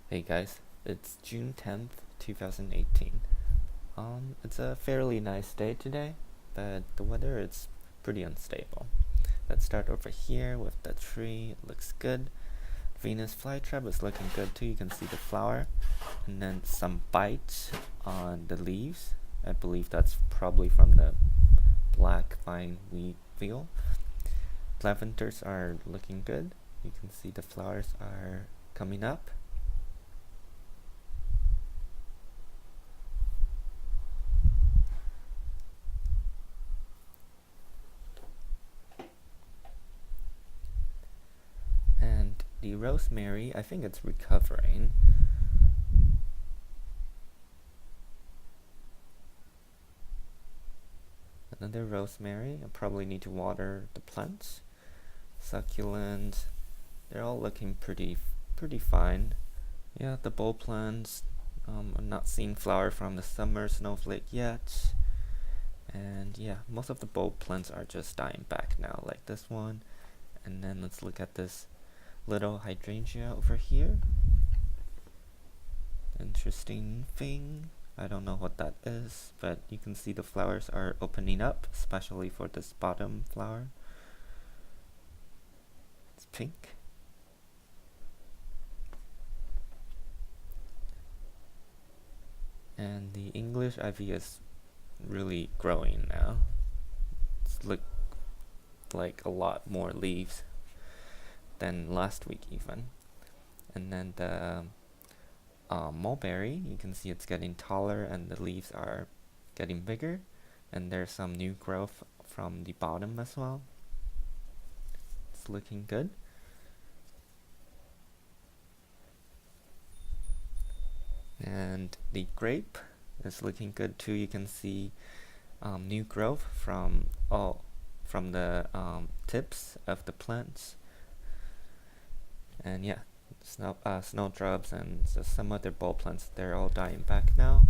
Hey guys, it's June 10th, 2018. It's a fairly nice day today, but the weather is pretty unstable. Let's start over here with the tree. It looks good. Venus flytrap is looking good too. You can see the flower, and then some bites on the leaves. I believe that's probably from the black vine weed wheel. Lavenders are looking good. You can see the flowers are coming up. And the rosemary, I think it's recovering. Another rosemary. I probably need to water the plants. Succulent. They're all looking pretty fine. Yeah, the bulb plants. I'm not seeing flower from the summer snowflake yet. And yeah, most of the bulb plants are just dying back now, like this one. And then let's look at this little hydrangea over here. Interesting thing. I don't know what that is, but you can see the flowers are opening up, especially for this bottom flower. It's pink. And the English ivy is really growing now. It's look like a lot more leaves than last week even. And then the mulberry, you can see it's getting taller and the leaves are getting bigger, and there's some new growth from the bottom as well. It's looking good. And the grape is looking good too. You can see new growth from the tips of the plants. And yeah, snowdrops and some other bulb plants, they're all dying back now.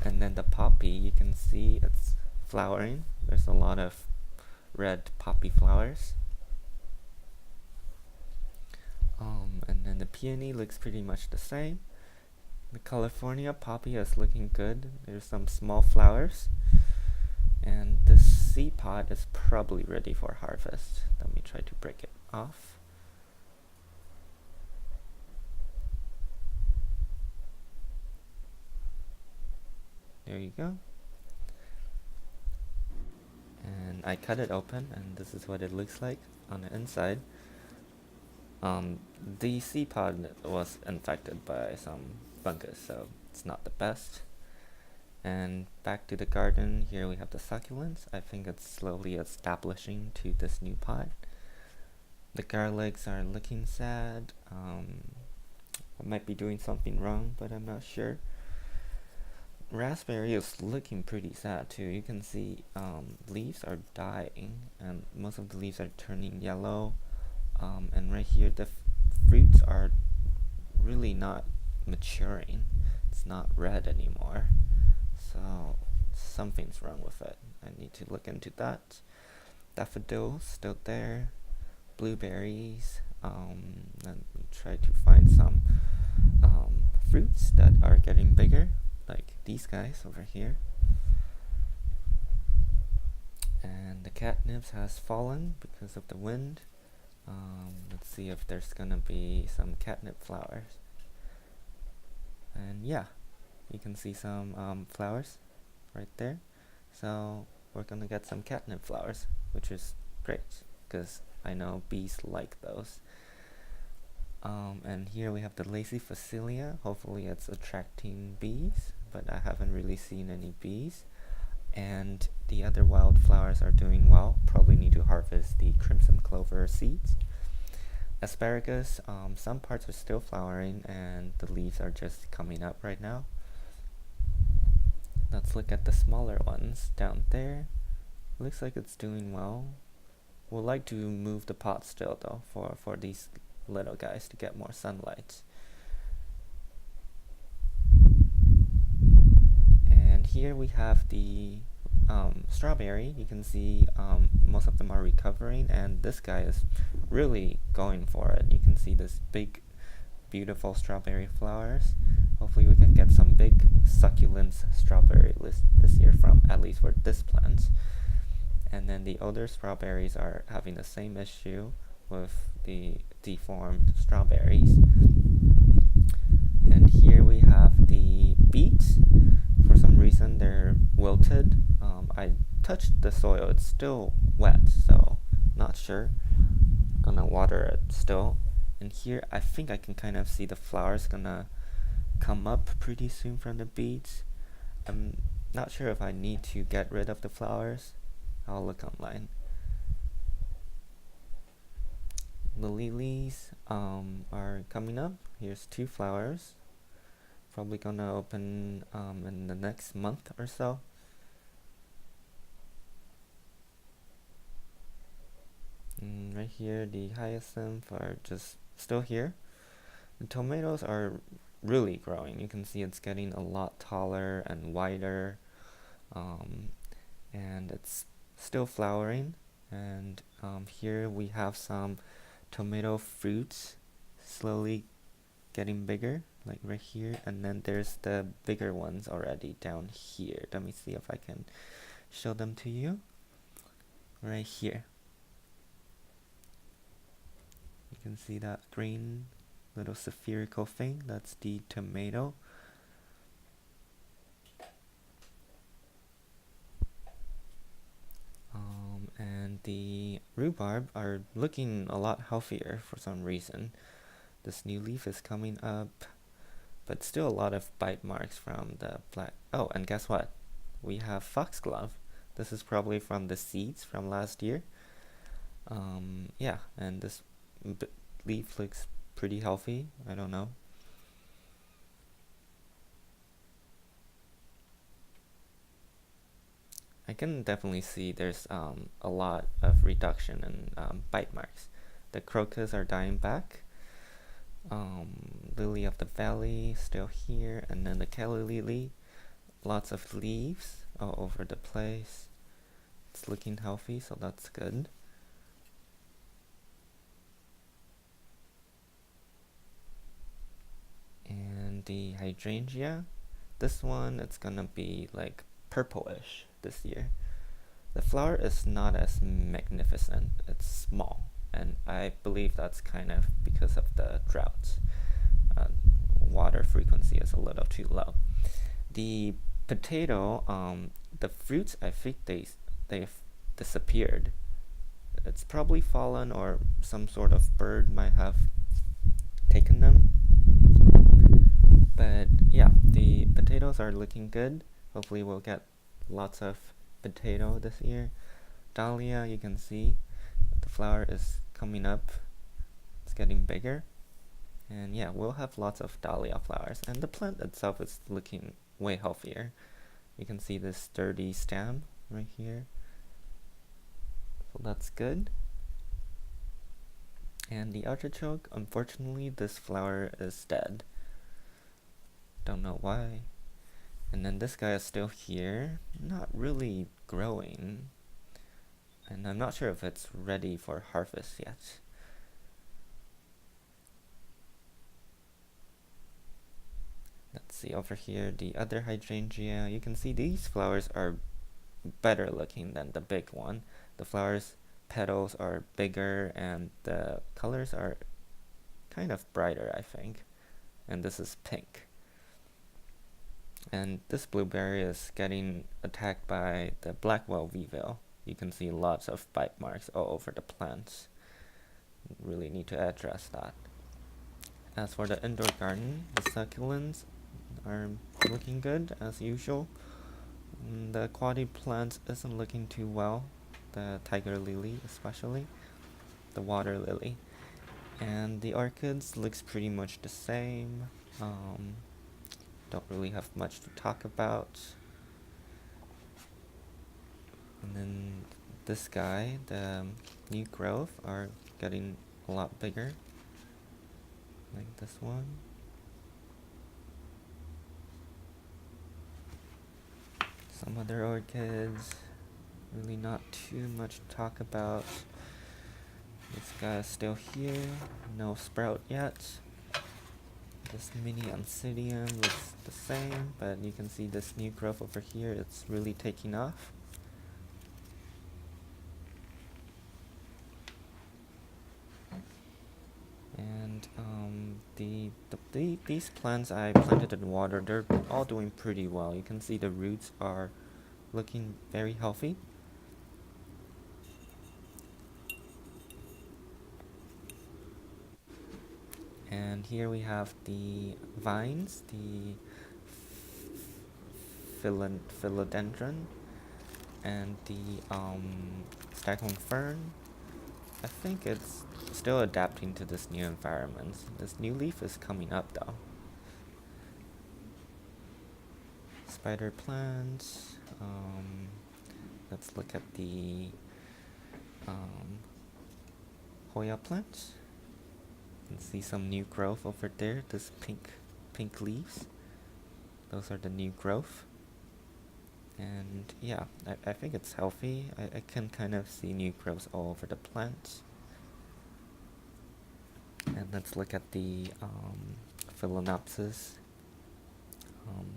And then the poppy, you can see it's flowering. There's a lot of red poppy flowers. And then the peony looks pretty much the same. The California poppy is looking good. There's some small flowers. And this seed pod is probably ready for harvest. Let me try to break it off. There you go. And I cut it open, and this is what it looks like on the inside. The seed pod was infected by some fungus, so it's not the best. And back to the garden, here we have the succulents. I think it's slowly establishing to this new pot. The garlics are looking sad. I might be doing something wrong, but I'm not sure. Raspberry is looking pretty sad too. You can see leaves are dying, and most of the leaves are turning yellow. And right here, the fruits are really not maturing. It's not red anymore. So something's wrong with it. I need to look into that. Daffodils still there. Blueberries. Let me try to find some fruits that are getting bigger, like these guys over here. And the catnip has fallen because of the wind. Let's see if there's gonna be some catnip flowers. And yeah, you can see some flowers right there. So we're gonna get some catnip flowers, which is great because I know bees like those. And here we have the lacy phacelia. Hopefully it's attracting bees, but I haven't really seen any bees. And the other wildflowers are doing well. Probably need to harvest the crimson clover seeds. Asparagus, some parts are still flowering and the leaves are just coming up right now. Let's look at the smaller ones down there. Looks like it's doing well. We'd like to move the pot still though for these little guys to get more sunlight. And here we have the strawberry. You can see most of them are recovering, and this guy is really going for it. You can see this big beautiful strawberry flowers. Hopefully we can get some big succulent strawberry this year from at least for this plant. And then the older strawberries are having the same issue with the deformed strawberries. And here we have the beets. For some reason they're wilted. I touched the soil, it's still wet, so not sure. Gonna water it still. And here I think I can kind of see the flowers gonna come up pretty soon from the beets. I'm not sure if I need to get rid of the flowers. I'll look online. The lilies are coming up. Here's 2 flowers. Probably gonna open in the next month or so. And right here, the hyacinth are just still here. The tomatoes are really growing. You can see it's getting a lot taller and wider, and it's still flowering. And here we have some tomato fruits slowly getting bigger, like right here, and then there's the bigger ones already down here. Let me see if I can show them to you. Right here, you can see that green little spherical thing. That's the tomato. And the rhubarb are looking a lot healthier for some reason. This new leaf is coming up, but still a lot of bite marks from the black. Oh, and guess what? We have foxglove. This is probably from the seeds from last year. Yeah, and this leaf looks pretty healthy. I don't know. I can definitely see there's a lot of reduction in bite marks. The crocus are dying back. Lily of the valley still here, and then the Kelly lily, lots of leaves all over the place. It's looking healthy, so that's good. And the hydrangea, this one, it's gonna be like purplish this year. The flower is not as magnificent, it's small, and I believe that's kind of because of the drought. Water frequency is a little too low. The potato, the fruits, I think they've disappeared. It's probably fallen, or some sort of bird might have taken them. But yeah, the potatoes are looking good. Hopefully we'll get lots of potato this year. Dahlia, you can see the flower is coming up. It's getting bigger. And yeah, we'll have lots of dahlia flowers. And the plant itself is looking way healthier. You can see this sturdy stem right here. So that's good. And the artichoke, unfortunately, this flower is dead. Don't know why. And then this guy is still here, not really growing. And I'm not sure if it's ready for harvest yet. Let's see over here, the other hydrangea. You can see these flowers are better looking than the big one. The flowers petals are bigger and the colors are kind of brighter, I think. And this is pink. And this blueberry is getting attacked by the Blackwell weevil. You can see lots of bite marks all over the plants. Really need to address that. As for the indoor garden, the succulents are looking good as usual. The quaddy plant isn't looking too well. The tiger lily especially. The water lily. And the orchids looks pretty much the same. Don't really have much to talk about. And then this guy, the new growth are getting a lot bigger. Like this one. Some other orchids, really not too much to talk about. This guy is still here, no sprout yet. This mini Oncidium looks the same, but you can see this new growth over here, it's really taking off. And these plants I planted in water, they're all doing pretty well. You can see the roots are looking very healthy. And here we have the vines, the philodendron, and the staghorn fern. I think it's still adapting to this new environment. This new leaf is coming up though. Spider plants. Let's look at the Hoya plants. You can see some new growth over there. This pink leaves. Those are the new growth. And yeah, I think it's healthy. I can kind of see new growths all over the plants. And let's look at the Phalaenopsis.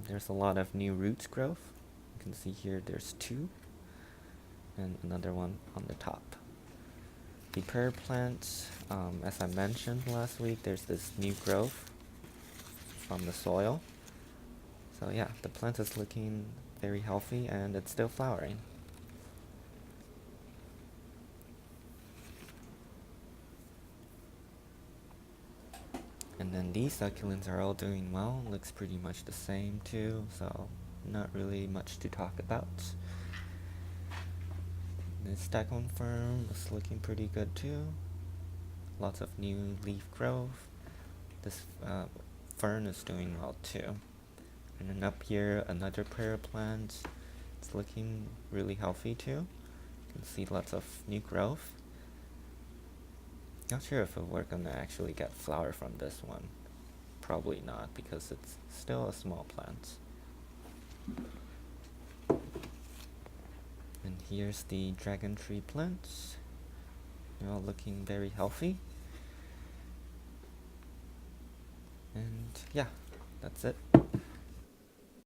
There's a lot of new roots growth. You can see here there's 2 and another one on the top. The pear plants, as I mentioned last week, there's this new growth from the soil. So yeah, the plant is looking very healthy and it's still flowering. And then these succulents are all doing well. Looks pretty much the same too, so not really much to talk about. This staghorn fern is looking pretty good too. Lots of new leaf growth. This fern is doing well too. And then up here, another prayer plant. It's looking really healthy too. You can see lots of new growth. Not sure if we're gonna actually get flower from this one. Probably not, because it's still a small plant. And here's the dragon tree plants. They're all looking very healthy. And yeah, that's it.